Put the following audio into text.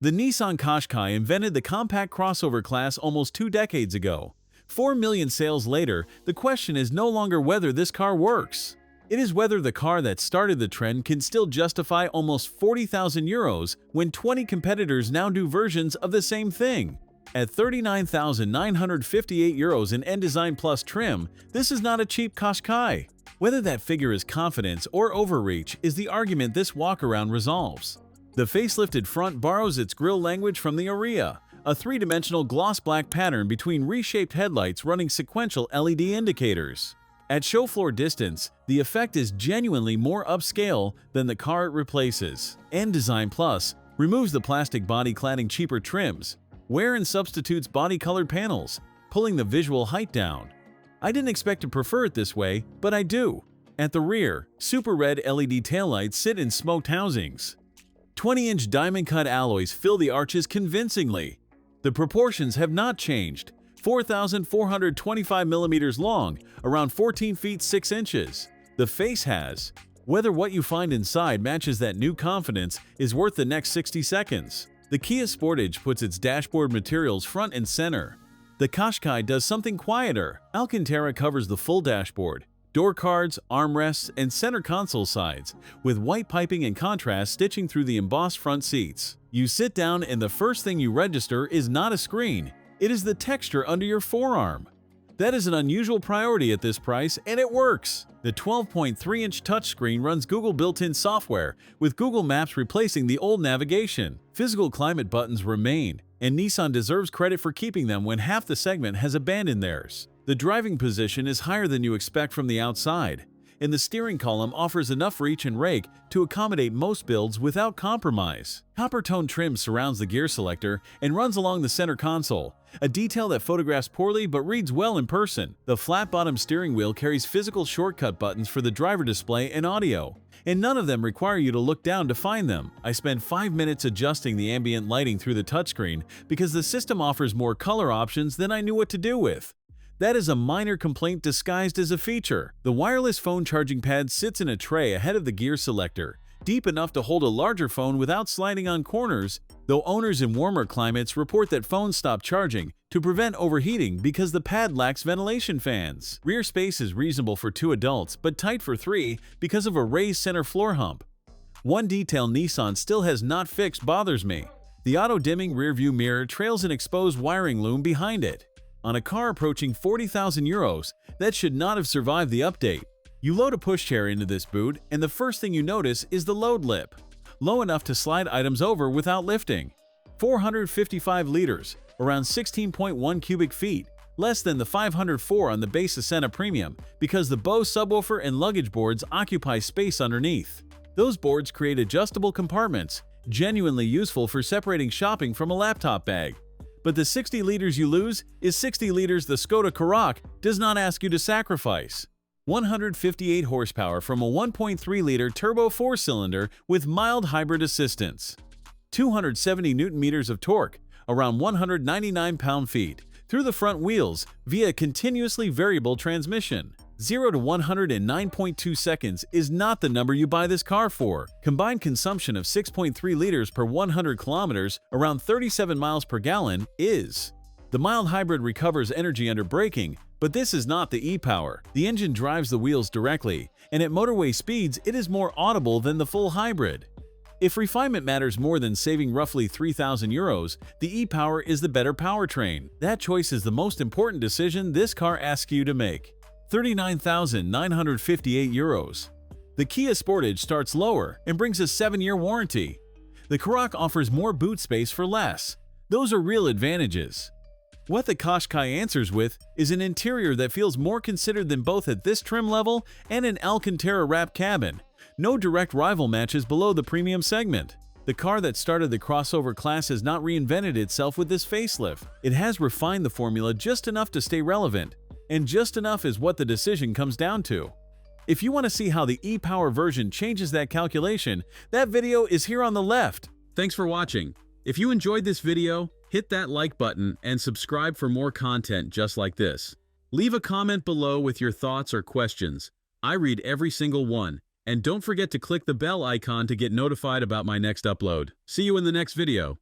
The Nissan Qashqai invented the compact crossover class almost 2 decades ago. 4 million sales later, the question is no longer whether this car works. It is whether the car that started the trend can still justify almost 40,000 euros when 20 competitors now do versions of the same thing. At 39,958 euros in N-Design Plus trim, this is not a cheap Qashqai. Whether that figure is confidence or overreach is the argument this walkaround resolves. The facelifted front borrows its grille language from the Ariya, a three-dimensional gloss black pattern between reshaped headlights running sequential LED indicators. At show floor distance, the effect is genuinely more upscale than the car it replaces. N-Design Plus removes the plastic body cladding cheaper trims, wear and substitutes body-colored panels, pulling the visual height down. I didn't expect to prefer it this way, but I do. At the rear, super red LED taillights sit in smoked housings. 20-inch diamond-cut alloys fill the arches convincingly. The proportions have not changed. 4,425 millimeters long, around 14 feet 6 inches. The face has. Whether what you find inside matches that new confidence is worth the next 60 seconds. The Kia Sportage puts its dashboard materials front and center. The Qashqai does something quieter. Alcantara covers the full dashboard, door cards, armrests, and center console sides, with white piping and contrast stitching through the embossed front seats. You sit down and the first thing you register is not a screen, it is the texture under your forearm. That is an unusual priority at this price, and it works. The 12.3-inch touchscreen runs Google built-in software, with Google Maps replacing the old navigation. Physical climate buttons remain, and Nissan deserves credit for keeping them when half the segment has abandoned theirs. The driving position is higher than you expect from the outside, and the steering column offers enough reach and rake to accommodate most builds without compromise. Copper-tone trim surrounds the gear selector and runs along the center console, a detail that photographs poorly but reads well in person. The flat-bottom steering wheel carries physical shortcut buttons for the driver display and audio, and none of them require you to look down to find them. I spent 5 minutes adjusting the ambient lighting through the touchscreen because the system offers more color options than I knew what to do with. That is a minor complaint disguised as a feature. The wireless phone charging pad sits in a tray ahead of the gear selector, deep enough to hold a larger phone without sliding on corners, though owners in warmer climates report that phones stop charging to prevent overheating because the pad lacks ventilation fans. Rear space is reasonable for 2 adults, but tight for 3 because of a raised center floor hump. One detail Nissan still has not fixed bothers me. The auto-dimming rearview mirror trails an exposed wiring loom behind it. On a car approaching 40,000 euros, that should not have survived the update. You load a pushchair into this boot, and the first thing you notice is the load lip, low enough to slide items over without lifting. 455 liters, around 16.1 cubic feet, less than the 504 on the base Ascena Premium because the Bose subwoofer and luggage boards occupy space underneath. Those boards create adjustable compartments, genuinely useful for separating shopping from a laptop bag. But the 60 liters you lose is 60 liters the Skoda Karoq does not ask you to sacrifice. 158 horsepower from a 1.3-liter turbo 4-cylinder with mild hybrid assistance. 270 Nm of torque, around 199 pound-feet, through the front wheels via a continuously variable transmission. 0 to 100 in 9.2 seconds is not the number you buy this car for. Combined consumption of 6.3 liters per 100 kilometers, around 37 miles per gallon, is. The mild hybrid recovers energy under braking, but this is not the e-Power. The engine drives the wheels directly, and at motorway speeds it is more audible than the full hybrid. If refinement matters more than saving roughly 3,000 euros, the e-Power is the better powertrain. That choice is the most important decision this car asks you to make. 39,958 euros. The Kia Sportage starts lower and brings a 7-year warranty. The Karoq offers more boot space for less. Those are real advantages. What the Qashqai answers with is an interior that feels more considered than both at this trim level and an Alcantara-wrapped cabin. No direct rival matches below the premium segment. The car that started the crossover class has not reinvented itself with this facelift. It has refined the formula just enough to stay relevant. And just enough is what the decision comes down to. If you want to see how the e-Power version changes that calculation, that video is here on the left. Thanks for watching. If you enjoyed this video, hit that like button and subscribe for more content just like this. Leave a comment below with your thoughts or questions. I read every single one. And don't forget to click the bell icon to get notified about my next upload. See you in the next video.